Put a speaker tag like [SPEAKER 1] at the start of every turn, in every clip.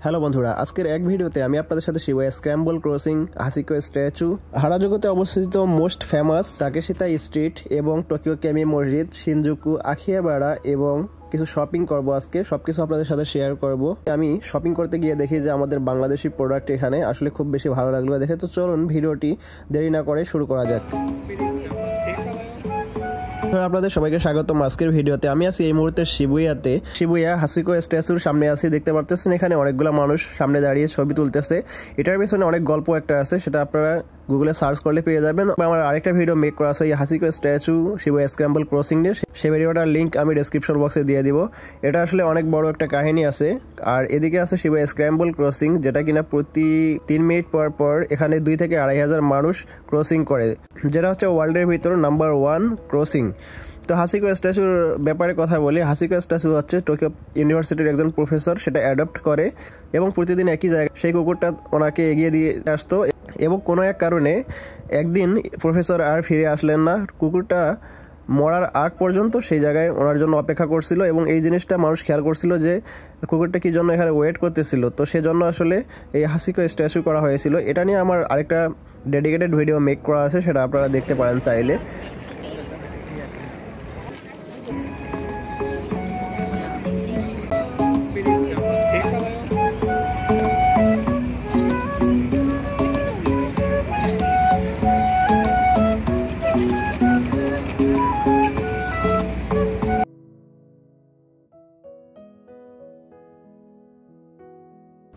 [SPEAKER 1] Hello বন্ধুরা, আজকের এক ভিডিওতে আমি আপনাদের সাথে শিবুয়া স্ক্র্যাম্বল ক্রসিং, হাসিকো স্ট্যাচু, হারাজুকুতে অবস্থিত মোস্ট ফেমাস তাকেশিতা স্ট্রিট এবং টোকিও কেমি মসজিদ, শিনজুকু, আখিহাবারা এবং কিছু শপিং করব। আজকে সবকিছু আপনাদের সাথে শেয়ার করব। আমি শপিং করতে গিয়ে দেখি যে আমাদের বাংলাদেশি প্রোডাক্ট এখানে আসলে খুব বেশি ভালো লাগলো দেখে। তো চলুন ভিডিওটি দেরি না করে শুরু করা যাক। আপনাদের সবাইকে স্বাগতম আজকের ভিডিওতে। আমি আছি এই মুহূর্তে শিবুয়া হাসিকো স্ট্যাচুর সামনে আছি। দেখতে পারতেছেন এখানে অনেকগুলো মানুষ সামনে দাঁড়িয়ে ছবি তুলতেছে। এটার পিছনে অনেক গল্প একটা আছে, সেটা আপনারা গুগলে সার্চ করলে পেয়ে যাবেন। আমার আরেকটা ভিডিও মেক করা আছে এই হাসিকো স্ট্যাচু শিবুয়া স্ক্র্যাম্বল ক্রসিং নিয়ে, সেই ভিডিওটার লিঙ্ক আমি ডেসক্রিপশন বক্সে দিয়ে দিব। এটা আসলে অনেক বড় একটা কাহিনী আছে। আর এদিকে আছে শিবুয়া স্ক্র্যাম্বল ক্রসিং, যেটা কিনা প্রতি 3 মিনিট পর পর এখানে 2 থেকে 2,500 মানুষ ক্রসিং করে, যেটা হচ্ছে ওয়ার্ল্ডের ভিতর নাম্বার 1 ক্রসিং। তো হাসিকো স্ট্যাচুর ব্যাপারে কথা বলি। হাসিকো স্ট্যাচু হচ্ছে টোকিও ইউনিভার্সিটির একজন প্রফেসর সেটা অ্যাডপ্ট করে এবং প্রতিদিন একই জায়গায় সেই কুকুরটা ওনাকে এগিয়ে দিয়ে আসতো। এবং কোনো এক কারণে একদিন প্রফেসর আর ফিরে আসলেন না। কুকুরটা মরার আগ পর্যন্ত সেই জায়গায় ওনার জন্য অপেক্ষা করছিল এবং এই জিনিসটা মানুষ খেয়াল করছিল যে কুকুরটা কি জন্য এখানে ওয়েট করতেছিল। তো সেজন্য আসলে এই হাসিকো স্ট্যাচু করা হয়েছিল। এটা নিয়ে আমার আরেকটা ডেডিকেটেড ভিডিও মেক করা আছে, সেটা আপনারা দেখতে পারেন চাইলে।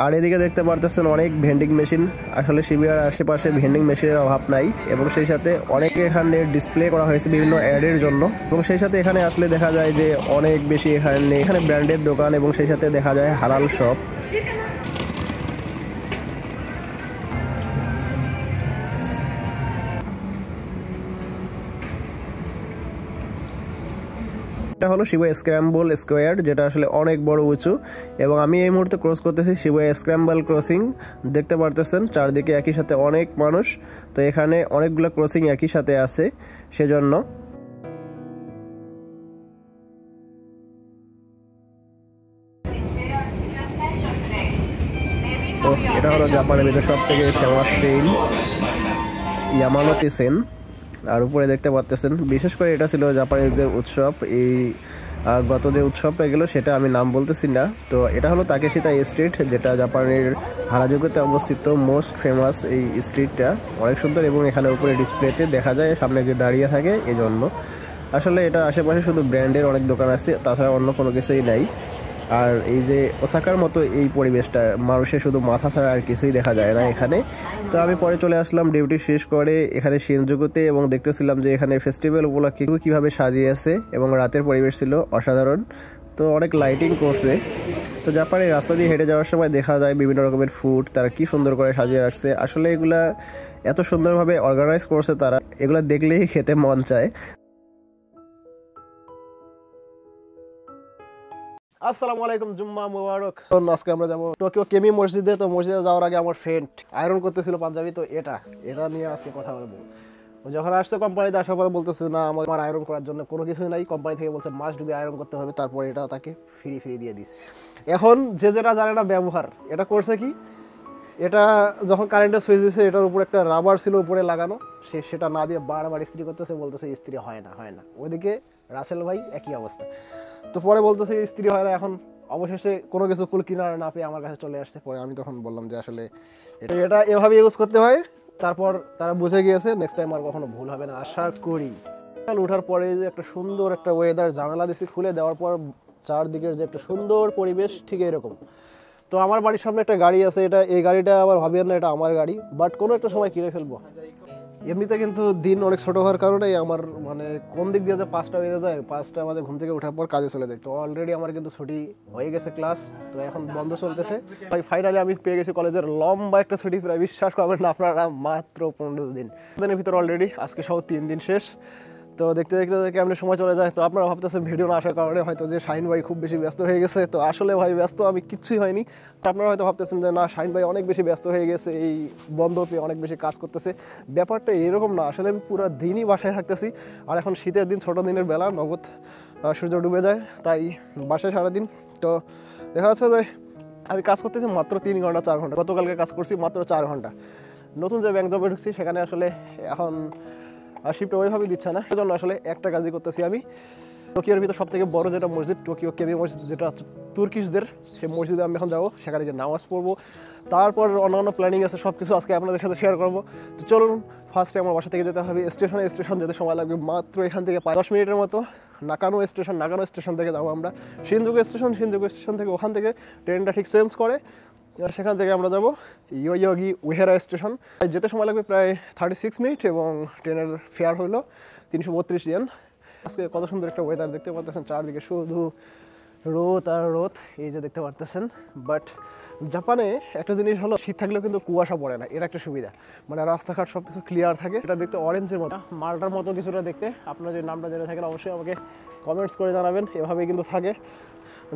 [SPEAKER 1] আর এদিকে দেখতে পারতেছেন অনেক ভেন্ডিং মেশিন। আসলে শিবুয়ার আশেপাশে ভেন্ডিং মেশিনের অভাব নাই এবং সেই সাথে অনেকে এখানে ডিসপ্লে করা হয়েছে বিভিন্ন অ্যাডের জন্য। এবং সেই সাথে এখানে আসলে দেখা যায় যে অনেক বেশি এখানে ব্র্যান্ডের দোকান এবং সেই সাথে দেখা যায় হালাল শপ। এটা হলো শিবুয়া স্ক্র্যাম্বল স্কোয়ার, যেটা আসলে অনেক বড় উঁচু। এবং আমি এই মুহূর্তে ক্রস করতেছি শিবুয়া স্ক্র্যাম্বল ক্রসিং। দেখতে পারতেছেন চারদিকে একই সাথে অনেক মানুষ। তো এখানে অনেকগুলো ক্রসিং একই সাথে আছে, সেজন্য তো এটা হলো জাপানের ভিতরে সব থেকে ফেমাস ট্রেন ইয়ামানোতে সেন। আর উপরে দেখতে পাচ্ছেন বিশেষ করে এটা ছিল জাপানের যে উৎসব, এই গত যে উৎসবটা গেল সেটা আমি নাম বলতেছি না। তো এটা হলো তাকেশিতা স্ট্রিট, যেটা জাপানের হারাজুকুতে অবস্থিত মোস্ট ফেমাস এই স্ট্রিটটা। অনেক সুন্দর এবং এখানে উপরে ডিসপ্লেতে দেখা যায় সামনে যে দাঁড়িয়ে থাকে, এই জন্য আসলে এটা আশেপাশে শুধু ব্র্যান্ডের অনেক দোকান আছে, তাছাড়া অন্য কোনো কিছুই নাই। আর এই যে ওসাকার মতো এই পরিবেশটা, মানুষের শুধু মাথা ছাড়া আর কিছুই দেখা যায় না এখানে। তো আমি পরে চলে আসলাম ডিউটি শেষ করে এখানে শিনজুকুতে এবং দেখতেছিলাম যে এখানে ফেস্টিভ্যাল উপলক্ষে কীভাবে সাজিয়েছে এবং রাতের পরিবেশ ছিল অসাধারণ। তো অনেক লাইটিং করছে। তো জাপানের রাস্তা দিয়ে হেঁটে যাওয়ার সময় দেখা যায় বিভিন্ন রকমের ফুড তারা কি সুন্দর করে সাজিয়ে রাখছে। আসলে এগুলা এত সুন্দরভাবে অর্গানাইজ করছে তারা, এগুলা দেখলেই খেতে মন চায়। আসসালামু আলাইকুম, জুম্মা মুবারক। আজকে আমরা যাবো টোকিও কেমি মসজিদে। তো মসজিদে যাওয়ার আগে আমার ফ্রেন্ড আয়রন করতেছিল পাঞ্জাবি, তো এটা নিয়ে আজকে কথা বলবো। যখন আসছে কোম্পানিতে আসার পরে বলতেছে না আমার আয়রন করার জন্য কোনো কিছুই নাই, কোম্পানি থেকে বলছে মাস্ট ডুবি আয়রন করতে হবে। তারপর এটা তাকে ফ্রি দিয়ে দিছে। এখন যেটা জানে না ব্যবহার, এটা করছে কি, এটা যখন কারেন্টের সুইচ দিয়েছে এটার উপর একটা রাবার ছিল উপরে লাগানো, সেটা না দিয়ে বারবার ইস্ত্রি করতেছে, বলতেছে ইস্ত্রি হয় না। ওইদিকে রাসেল ভাই একই অবস্থা। তো পরে বলতেছে ইস্ত্রি হয় না। এখন অবশেষে কোনো কিছু কুল কিনার না পেয়ে আমার কাছে চলে আসছে। পরে আমি তখন বললাম যে আসলে এটা এভাবে ইউজ করতে হয়। তারপর তারা বুঝে গিয়েছে, নেক্সট টাইম আর কখনো ভুল হবে না আশা করি। ওঠার পরে যে একটা সুন্দর একটা ওয়েদার, জানালা দিছি খুলে দেওয়ার পর চারদিকের যে একটা সুন্দর পরিবেশ, ঠিক এরকম। তো আমার বাড়ির সামনে একটা গাড়ি আছে, এই গাড়িটা আবার ভাবিয়েন না এটা আমার গাড়ি, বাট কোনো একটা সময় কিনে ফেলবো। এমনিতে কিন্তু দিন অনেক ছোটো হওয়ার কারণে আমার মানে কোন দিক দিয়ে যে 5টা বেজে যায়, 5টা বাজে ঘুম থেকে ওঠার পর কাজে চলে যায়। তো অলরেডি আমার কিন্তু ছুটি হয়ে গেছে ক্লাস, তো এখন বন্ধ চলতেছে। ফাইনালি আমি পেয়ে গেছি কলেজের লম্বা একটা ছুটি, প্রায় বিশ্বাস করবেন না আপনারা, মাত্র 15 দিন। দিনের ভিতর অলরেডি আজকে সহ 3 দিন শেষ। তো দেখতে কেমন সময় চলে যায়। তো আপনারা ভাবতেছেন ভিডিও না আসার কারণে হয়তো যে শাহিন ভাই খুব বেশি ব্যস্ত হয়ে গেছে। তো আসলে ভাই ব্যস্ত আমি কিচ্ছুই হয়নি। আপনারা হয়তো ভাবতেছেন যে না শাহিন ভাই অনেক বেশি ব্যস্ত হয়ে গেছে, এই বন্ধ পেয়ে অনেক বেশি কাজ করতেছে। ব্যাপারটা এরকম না, আসলে আমি পুরো দিনই বাসায় থাকতেছি। আর এখন শীতের দিন, ছোটো দিনের বেলা, নগদ সূর্য ডুবে যায়, তাই বাসায় সারাদিন। তো দেখা যাচ্ছে যে আমি কাজ করতেছি মাত্র 3 ঘন্টা 4 ঘন্টা, গতকালকে কাজ করছি মাত্র 4 ঘন্টা। নতুন যে ব্যাংক জবে ঢুকছি সেখানে আসলে এখন শিফট ওইভাবে দিচ্ছে না, সেজন্য আসলে একটা কাজই করতেছি আমি। টোকিওর ভিতর সব থেকে বড় যেটা মসজিদ, টোকিও কেমি মসজিদ, যেটা তুর্কিশদের, সেই মসজিদে আমি এখন যাবো, সেখানে যে নামাজ পড়বো, তারপর অন্যান্য প্ল্যানিং আছে, সব কিছু আজকে আপনাদের সাথে শেয়ার করবো। তো চলুন, ফার্স্টে আমার বাসা থেকে যেতে হবে স্টেশন যেতে সময় লাগবে মাত্র এখান থেকে 10 মিনিটের মতো। নাকানো স্টেশন থেকে যাবো আমরা শিনজুকু স্টেশন থেকে, ওখান থেকে ট্রেনটা ঠিক চেঞ্জ করে, আর সেখান থেকে আমরা যাবো ইয়োয়োগি উহেরা স্টেশন। যেতে সময় লাগবে প্রায় 36 মিনিট এবং ট্রেনের ফেয়ার হলো 332 ইয়েন। আজকে কত সুন্দর একটা ওয়েদার দেখতে পাচ্ছেন, চারদিকে শুধু রোদ আর রোদ, এই যে দেখতে পারতেছেন। বাট জাপানে একটা জিনিস হলো, শীত থাকলেও কিন্তু কুয়াশা পড়ে না, এটা একটা সুবিধা, মানে রাস্তাঘাট সব কিছু ক্লিয়ার থাকে। এটা দেখতে অরেঞ্জের মতো, মালটার মতো কিছুটা দেখতে। আপনার যে নামটা জেনে থাকেন অবশ্যই আমাকে কমেন্টস করে জানাবেন। এভাবেই কিন্তু থাকে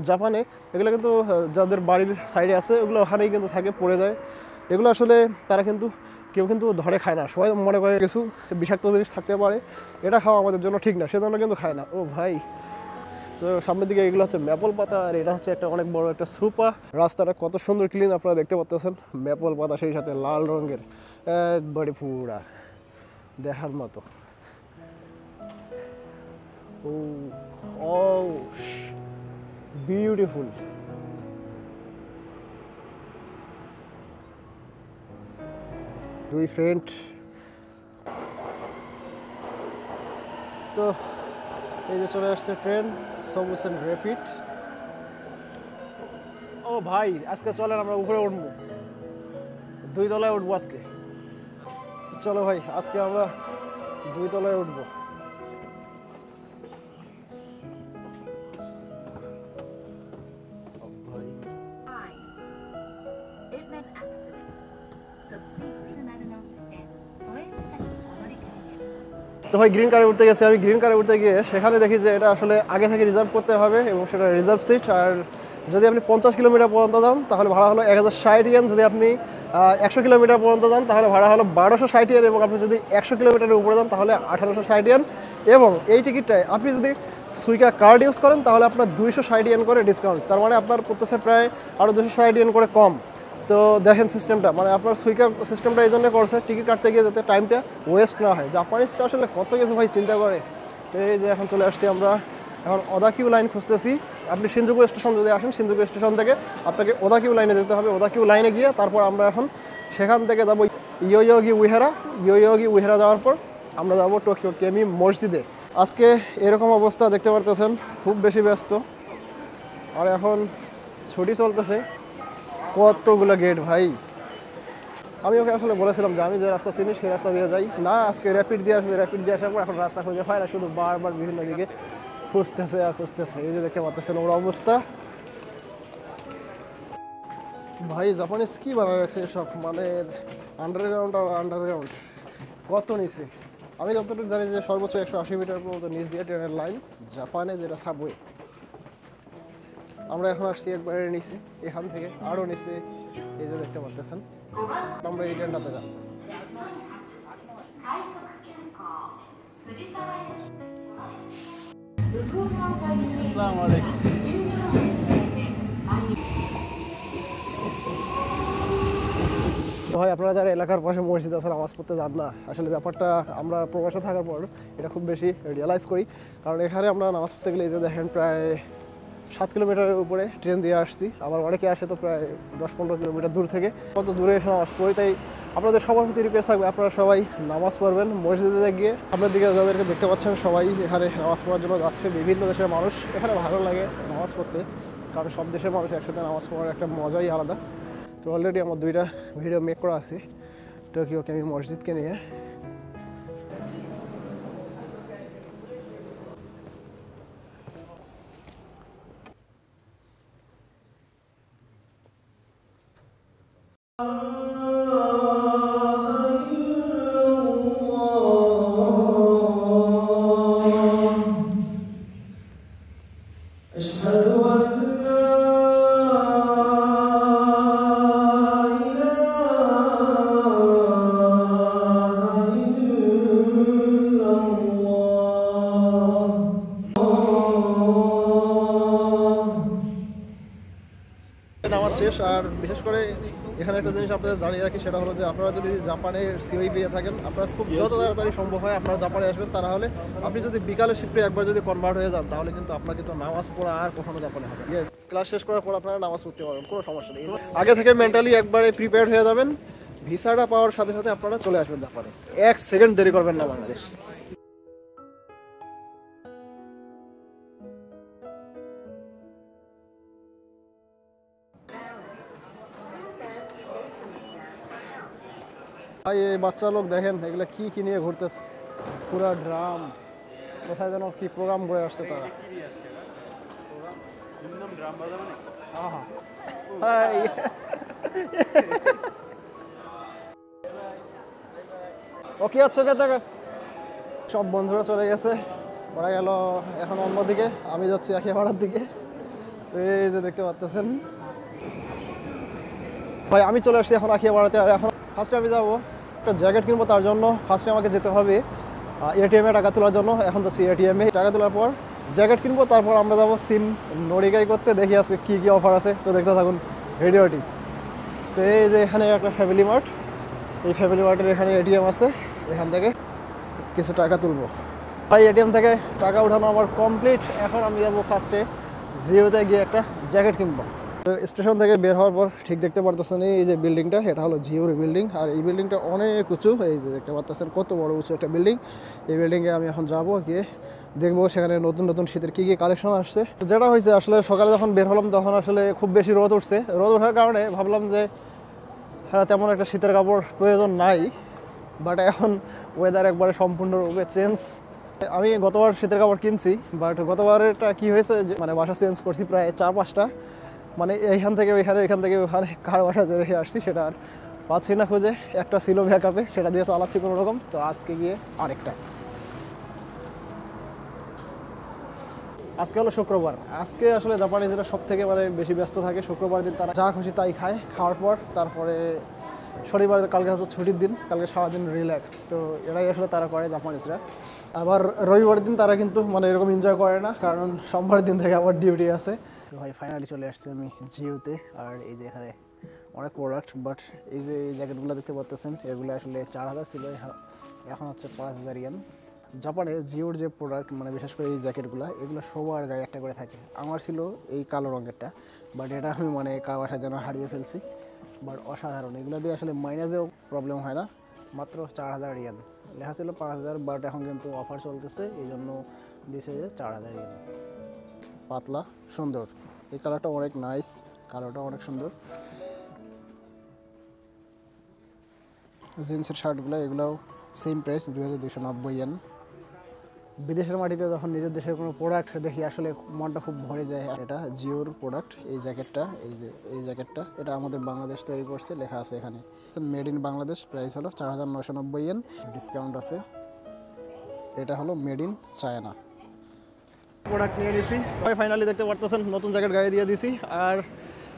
[SPEAKER 1] জাপানে, এগুলো কিন্তু যাদের বাড়ির সাইডে আছে ওগুলো ওখানেই কিন্তু থাকে, পড়ে যায় এগুলো। আসলে তারা কিন্তু কেউ কিন্তু ধরে খায় না, সবাই মনে করে কিছু বিষাক্ত জিনিস থাকতে পারে, এটা খাওয়া আমাদের জন্য ঠিক না, সেজন্য কিন্তু খায় না। ও ভাই, তো সামনের দিকে এগুলো হচ্ছে ম্যাপল পাতা, আর এটা হচ্ছে একটা অনেক বড় একটা সুপা। রাস্তাটা কত সুন্দর ক্লিন আপনারা দেখতে পাচ্ছেন, ম্যাপল পাতা সেই সাথে লাল রঙের, একবারে পুরা দেখার মতো। ও ও বিউটিফুল। দুই ফ্রেন্ড, তো এই যে চলে আসছে ট্রেন সবুসেন র্যাপিড। ও ভাই, আজকে চলেন আমরা উপরে উঠবো, 2 তলায় উঠবো আজকে। চলো ভাই, আজকে আমরা 2 তলায় উঠবো। তো ভাই গ্রিন কারে উঠতে গেছি আমি। গ্রিন কারে উঠতে গিয়ে সেখানে দেখি যে এটা আসলে আগে থেকে রিজার্ভ করতে হবে, এবং সেটা রিজার্ভ সিট। আর যদি আপনি 50 কিলোমিটার পর্যন্ত যান তাহলে ভাড়া হলো 1060 ইয়েন। যদি আপনি 100 কিলোমিটার পর্যন্ত যান তাহলে ভাড়া হলো 1260 ইয়েন, এবং আপনি যদি 100 কিলোমিটারের উপরে যান তাহলে 1860 ইয়েন। এবং এই টিকিটটায় আপনি যদি সুইকা কার্ড ইউজ করেন তাহলে আপনার 260 ইয়েন করে ডিসকাউন্ট, তার মানে আপনার পড়তেছে প্রায় আরও 260 ইয়েন করে কম। তো দেখেন সিস্টেমটা, মানে আপনার সুইকার সিস্টেমটা এই জন্য করছে টিকিট কাটতে গিয়ে যাতে টাইমটা ওয়েস্ট না হয়। জাপানিজটা আসলে কত কিছু ভাই চিন্তা করে। এই যে এখন চলে আসছি আমরা, এখন ওদাকিউ লাইন খুঁজতেছি। আপনি শিনজুকু স্টেশন যদি আসেন, শিনজুকু স্টেশন থেকে আপনাকে ওদাকিউ লাইনে যেতে হবে। ওদাকিউ লাইনে গিয়ে তারপর আমরা এখন সেখান থেকে যাবো ইয়োয়োগি উহেরা। ইয়োয়োগি উহেরা যাওয়ার পর আমরা যাবো টোকিও কেমি মসজিদে। আজকে এরকম অবস্থা দেখতে পারতেছেন, খুব বেশি ব্যস্ত। আর এখন ছুটি চলতেছে, কতগুলো গেট ভাই। আমি ওকে আসলে বলেছিলাম যে আমি যে রাস্তা চিনি সেই রাস্তা দিয়ে যাই না, আজকে র্যাপিড দিয়ে আসবে। র্যাপিড দিয়ে আসার পর এখন রাস্তা খুঁজে পায় না, শুধু বারবার বিভিন্ন দিকে খুঁজতেছে আর খুঁজতেছে। এই যে দেখতে পাচ্ছেন ওর অবস্থা। ভাই জাপানিজ কি বানায় রাখছে সব, মানে আন্ডারগ্রাউন্ড আর আন্ডারগ্রাউন্ড কত নিচে। আমি যতটুকু জানি যে সর্বোচ্চ 180 মিটার পর্যন্ত নিচ দিয়ে ট্রেনের লাইন জাপানে, যেটা সাবওয়ে। আমরা এখন আসছি একবারে নিচে, এখান থেকে আরও নিচে। এই যে দেখতে পাচ্ছেন আমরা এই ট্রেনটাতে যাব। আসসালামু আলাইকুম। ভাই আপনারা যারা এলাকার পাশে মসজিদ আছে নামাজ পড়তে যান না, আসলে ব্যাপারটা আমরা প্রবাসে থাকার পর এটা খুব বেশি রিয়েলাইজ করি। কারণ এখানে আমরা নামাজ পড়তে গেলে এই যে দেখেন প্রায় 7 কিলোমিটারের উপরে ট্রেন দিয়ে আসছি। আবার অনেকে আসে তো প্রায় 10-15 কিলোমিটার দূর থেকে, কত দূরে এসে নামাজ পড়ি। তাই আপনাদের সবার প্রতি রিকোয়েস্ট থাকবে আপনারা সবাই নামাজ পড়বেন মসজিদে গিয়ে। আপনার দিকে যাদেরকে দেখতে পাচ্ছেন সবাই এখানে নামাজ পড়ার জন্য যাচ্ছে, বিভিন্ন দেশের মানুষ। এখানে ভালো লাগে নামাজ পড়তে, কারণ সব দেশের মানুষ একসাথে নামাজ পড়ার একটা মজাই আলাদা। তো অলরেডি আমার 2টা ভিডিও মেক করা আছে টোকিও কেমি মসজিদকে নিয়ে। শেষ। আর বিশেষ করে এখানে একটা জিনিস আপনাদের জানিয়ে রাখি, সেটা হলো যে আপনারা যদি জাপানের সিওই পেয়ে থাকেন, আপনারা খুব যত তাড়াতাড়ি সম্ভব হয় আপনারা জাপানে আসবেন। তাহলে আপনি যদি বিকালে শিফটে একবার যদি কনভার্ট হয়ে যান, তাহলে কিন্তু আপনার কিন্তু নামাজ পড়া আর কখনো জাপানে হবে। ক্লাস শেষ করার পর আপনারা নামাজ পড়তে পারবেন, কোনো সমস্যা নেই। আগে থেকে মেন্টালি একবারে প্রিপেয়ার হয়ে যাবেন, ভিসাটা পাওয়ার সাথে সাথে আপনারা চলে আসবেন জাপানে। 1 সেকেন্ড দেরি করবেন না বাংলাদেশ। ভাই এই বাচ্চা লোক দেখেন এগুলো কি কি নিয়ে ঘুরতেছে, পুরা ড্রাম, কোথায় যেন কি প্রোগ্রাম করে আসছে তারা। ওকে আচ্ছা দেখা, সব বন্ধুরা চলে গেছে, ওরা গেল এখন অন্যদিকে, আমি যাচ্ছি আখিয়াপাড়ার দিকে। তো এই যে দেখতে পাচ্ছেন ভাই, আমি চলে আসছি এখন আখিয়াপাড়াতে। আর এখন ফার্স্টে আমি যাবো একটা জ্যাকেট কিনবো, তার জন্য ফার্স্টে আমাকে যেতে হবে এটিএমে টাকা তোলার জন্য। এখন যাচ্ছি এটিএমে টাকা তোলার পর জ্যাকেট কিনবো, তারপর আমরা যাবো সিম নড়িকাই করতে। দেখি আজকে কী কী অফার আছে, তো দেখতে থাকুন ভিডিওটি। তো এই যে এখানে একটা ফ্যামিলি মার্ট, এই ফ্যামিলি মার্টের এখানে এটিএম আছে, এখান থেকে কিছু টাকা তুলবো। ভাই এটিএম থেকে টাকা উঠানো আমার কমপ্লিট। এখন আমি যাবো ফার্স্টে জিওতে গিয়ে একটা জ্যাকেট কিনবো। স্টেশন থেকে বের হওয়ার পর ঠিক দেখতে পারতেছেন এই যে বিল্ডিংটা, এটা হলো জিওর বিল্ডিং। আর এই বিল্ডিংটা অনেক উঁচু, এই যে দেখতে পারতেছেন কত বড় উঁচু একটা বিল্ডিং। এই বিল্ডিংয়ে আমি এখন যাবো, গিয়ে দেখবো সেখানে নতুন নতুন শীতের কী কী কালেকশন আসছে। যেটা হয়েছে আসলে সকালে যখন বের হলাম তখন আসলে খুব বেশি রোদ উঠছে। রোদ ওঠার কারণে ভাবলাম যে হ্যাঁ তেমন একটা শীতের কাপড় প্রয়োজন নাই, বাট এখন ওয়েদার একবারে সম্পূর্ণরূপে চেঞ্জ। আমি গতবার শীতের কাপড় কিনছি, বাট গতবারেরটা কী হয়েছে যে মানে বাসা চেঞ্জ করছি প্রায় 4-5টা, মানে এইখান থেকে ওইখানে, এখান থেকে ওখানে, কার বাসা যে রেখে আসছি সেটা আর পাচ্ছি না খুঁজে। একটা ছিল ব্যাকআপে, সেটা দিয়ে চালাচ্ছি কোনো রকম। তো আজকে গিয়ে আরেকটা। আজকে হলো শুক্রবার, আজকে আসলে জাপানিজরা সব থেকে মানে বেশি ব্যস্ত থাকে। শুক্রবার দিন তারা যা খুশি তাই খায়, খাওয়ার পর তারপরে শনিবার, কালকে হচ্ছে ছুটির দিন, কালকে সারাদিন রিল্যাক্স। তো এটাই আসলে তারা করে জাপানিজরা। আবার রবিবার দিন তারা কিন্তু মানে এরকম এনজয় করে না, কারণ সোমবার দিন থেকে আবার ডিউটি আছে। তো ভাই ফাইনালি চলে আসছি আমি জিওতে। আর এই যে এখানে অনেক প্রোডাক্ট, বাট এই যে এই জ্যাকেটগুলো দেখতে পাচ্ছেন, এগুলো আসলে 4000 ছিল, এখন হচ্ছে 5000 ইয়েন। জাপানে জিওর যে প্রোডাক্ট মানে বিশেষ করে এই জ্যাকেটগুলো, এগুলো সবার গায়ে একটা করে থাকে। আমার ছিল এই কালো রঙেরটা, বাট এটা আমি মানে কার বাসায় যেন হারিয়ে ফেলছি। বাট অসাধারণ, এগুলো দিয়ে আসলে মাইনাসেও প্রবলেম হয় না। মাত্র 4000 ইয়েন, লেখা ছিল 5000, বাট এখন কিন্তু অফার চলতেছে, এই জন্য দিয়েছে যে 4000 ইয়েন। পাতলা সুন্দর, এই কালারটা অনেক নাইস, কালারটা অনেক সুন্দর। জিন্সের শার্টগুলো এগুলোও সেম প্রাইস, 2290 ইয়েন। বিদেশের মাটিতে যখন নিজের দেশের কোনো প্রোডাক্ট দেখি আসলে মনটা খুব ভরে যায়। এটা জিওর প্রোডাক্ট, এই জ্যাকেটটা, এই যে এই জ্যাকেটটা, এটা আমাদের বাংলাদেশ তৈরি করছে, লেখা আছে এখানে মেড ইন বাংলাদেশ। প্রাইস হলো 4990 ইয়েন, ডিসকাউন্ট আছে। এটা হলো মেড ইন চায়না। প্রোডাক্ট নিয়ে নিছি ভাই, ফাইনালি দেখতে পারতেছেন নতুন জ্যাকেট গায়ে দিয়ে দিছি। আর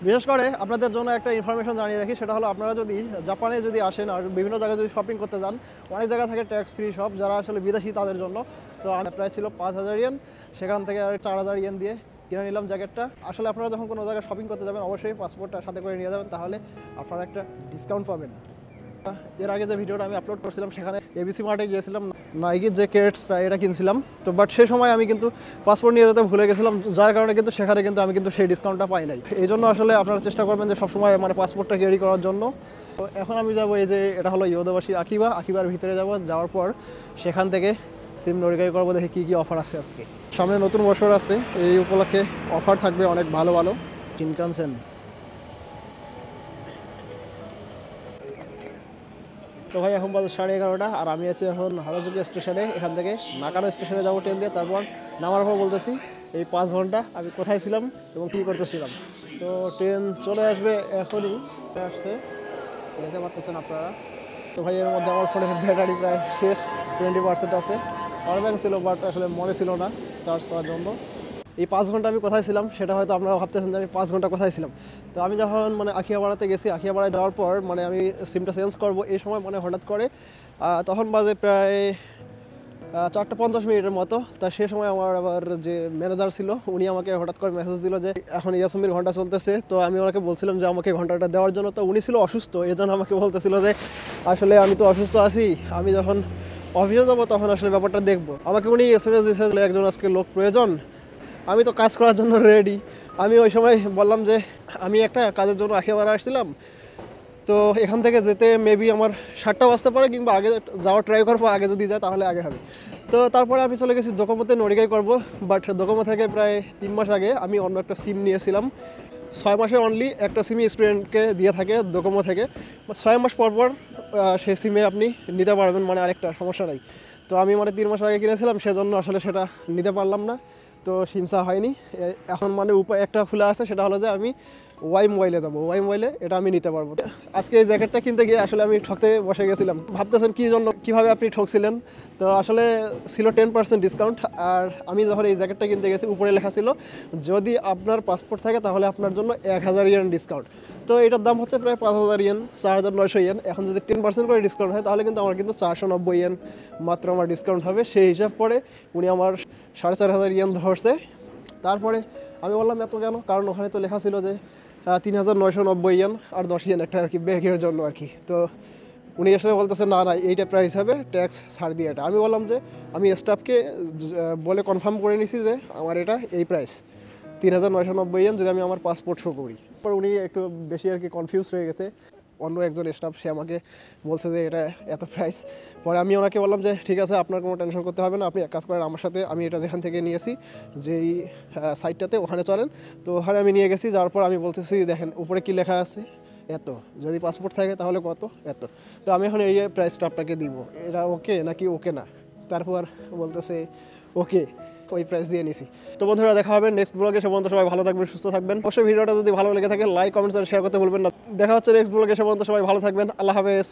[SPEAKER 1] বিশেষ করে আপনাদের জন্য একটা ইনফরমেশন জানিয়ে রাখি, সেটা হলো আপনারা যদি জাপানে যদি আসেন আর বিভিন্ন জায়গায় যদি শপিং করতে যান, অনেক জায়গা থাকে ট্যাক্স ফ্রি শপ, যারা আসলে বিদেশি তাদের জন্য। তো আমার প্রাইস ছিল 5000 ইয়েন, সেখান থেকে আর 4000 ইয়েন দিয়ে কিনে নিলাম জ্যাকেটটা। আসলে আপনারা যখন কোনো জায়গায় শপিং করতে যাবেন অবশ্যই পাসপোর্টটা সাথে করে নিয়ে যাবেন, তাহলে আপনারা একটা ডিসকাউন্ট পাবেন। এর আগে যে ভিডিওটা আমি আপলোড করছিলাম সেখানে এবিসি মার্টে গিয়েছিলাম, নাইকির যে কেটসটা এটা কিনছিলাম। তো বাট সেই সময় আমি কিন্তু পাসপোর্ট নিয়ে যেতে ভুলে গেছিলাম, যার কারণে কিন্তু সেখানে কিন্তু আমি কিন্তু সেই ডিসকাউন্টটা পাই নাই। এই জন্য আসলে আপনারা চেষ্টা করবেন যে সবসময় মানে পাসপোর্টটা ক্যারি করার জন্য। তো এখন আমি যাবো, এই যে এটা হলো ইয়োদোবাশি আকিবার ভিতরে যাওয়ার পর সেখান থেকে সিম নরিকাই করবো, দেখি কী কী অফার আছে আজকে। সামনে নতুন বছর আছে, এই উপলক্ষে অফার থাকবে অনেক ভালো ভালো। চিনকানসেন। তো ভাই এখন বাজে 11:30, আর আমি আছি এখন হারাজুকি স্টেশনে। এখান থেকে নাকানো স্টেশনে যাবো ট্রেন দিয়ে। তারপর নামার পর বলতেছি এই 5 ঘন্টা আমি কোথায় ছিলাম এবং কী করতেছিলাম। তো ট্রেন চলে আসবে, এখনই আসছে, দেখতে পারতেছেন আপনারা। তো ভাই এর মধ্যে আমার ফোনের ব্যাটারি প্রায় শেষ, 20% আছে। পাওয়ার ব্যাংক ছিল, বাট আসলে মনে ছিল না চার্জ করার জন্য। এই 5 ঘন্টা আমি কোথায় ছিলাম সেটা হয়তো আপনারা ভাবতেছেন যে আমি 5 ঘন্টা কোথায় ছিলাম। তো আমি যখন মানে আখিয়াপাড়াতে গেছি, আখিয়াপাড়ায় যাওয়ার পর মানে আমি সিমটা চেঞ্জ করবো, এই সময় মানে হঠাৎ করে তখন বাজে প্রায় 4:50 মতো। তা সে সময় আমার আবার যে ম্যানেজার ছিল উনি আমাকে হঠাৎ করে মেসেজ দিল যে এখন ইয়াসমির ঘন্টা চলতেছে। তো আমি ওনাকে বলছিলাম যে আমাকে ঘন্টাটা দেওয়ার জন্য। তো উনি ছিল অসুস্থ, এই জন্য আমাকে বলতেছিল যে আসলে আমি তো অসুস্থ আছি, আমি যখন অফিসে যাবো তখন আসলে ব্যাপারটা দেখবো। আমাকে উনি SMS দিয়েছে একজন আজকে লোক প্রয়োজন, আমি তো কাজ করার জন্য রেডি। আমি ওই সময় বললাম যে আমি একটা কাজের জন্য একেবারে আসছিলাম, তো এখান থেকে যেতে মেবি আমার 7টা বাজতে পারে, কিংবা আগে যাওয়ার ট্রাই করবো, আগে যদি যায় তাহলে আগে হবে। তো তারপরে আমি চলে গেছি দোকামোতে নড়িগাই করবো। বাট দোকামো থেকে প্রায় 3 মাস আগে আমি অন্য একটা সিম নিয়েছিলাম। 6 মাসে অনলি একটা সিমই স্টুডেন্টকে দিয়ে থাকে দোকামো থেকে, 6 মাস পর পর সেই সিমে আপনি নিতে পারবেন, মানে আরেকটা সমস্যা নাই। তো আমি মানে 3 মাস আগে কিনেছিলাম, সেজন্য আসলে সেটা নিতে পারলাম না, তো হিংসা হয়নি। এখন মানে উপায় একটা খোলা আছে, সেটা হলো যে আমি ওয়াই মোবাইলে যাবো, ওয়াই মোবাইলে এটা আমি নিতে পারবো। আজকে এই জ্যাকেটটা কিনতে গিয়ে আসলে আমি ঠকতে বসে গেছিলাম। ভাবতেছেন কী জন্য, কীভাবে আপনি ঠকছিলেন? তো আসলে ছিল 10% ডিসকাউন্ট। আর আমি যখন এই জ্যাকেটটা কিনতে গেছি উপরে লেখা ছিল যদি আপনার পাসপোর্ট থাকে তাহলে আপনার জন্য 1000 ইয়েন ডিসকাউন্ট। তো এটার দাম হচ্ছে প্রায় 5000 ইয়েন, 4900 ইয়েন। এখন যদি 10% করে ডিসকাউন্ট হয় তাহলে কিন্তু আমার কিন্তু 490 ইয়েন মাত্র আমার ডিসকাউন্ট হবে। সেই হিসাব করে উনি আমার 4500 ইয়েন ধরছে। তারপরে আমি বললাম এত কেন, কারণ ওখানে তো লেখা ছিল যে 3990 ইয়েন আর 10 ইয়েন একটা আর কি ব্যাগের জন্য আর কি। তো উনি আসলে বলতেছে না না এইটা প্রাইস হবে, ট্যাক্স ছাড় দিয়ে এটা। আমি বললাম যে আমি স্টাফকে বলে কনফার্ম করে নিছি যে আমার এটা এই প্রাইস 3990 ইয়েন যদি আমি আমার পাসপোর্ট শো করি। পর উনি একটু বেশি আর কি কনফিউজ হয়ে গেছে। অন্য একজন স্টাফ সে আমাকে বলছে যে এটা এত প্রাইস। পরে আমি ওনাকে বললাম যে ঠিক আছে, আপনার কোনো টেনশন করতে হবে না, আপনি এক কাজ করেন আমার সাথে, আমি এটা যেখান থেকে নিয়েছি যেই সাইটটাতে ওখানে চলেন। তো ওখানে আমি নিয়ে গেছি, যাওয়ার পর আমি বলতেছি দেখেন উপরে কি লেখা আছে, এত, যদি পাসপোর্ট থাকে তাহলে কত, এত। তো আমি এখন এই প্রাইসটা আপনাকে দিব, এটা ওকে নাকি ওকে না? তারপর বলতেছে ওকে, ওই প্রাইস দিয়ে নিছি। তো বন্ধুরা দেখা হবে নেক্সট ব্লগে। সে পর্যন্ত সবাই ভালো থাকবেন, সুস্থ থাকবেন। অবশ্যই ভিডিওটা যদি ভালো লেগে থাকে লাইক কমেন্টস আর শেয়ার করতে ভুলবেন না। দেখা হচ্ছে নেক্সট ব্লগে। সে পর্যন্ত সবাই ভালো থাকবেন। আল্লাহ হাফেজ।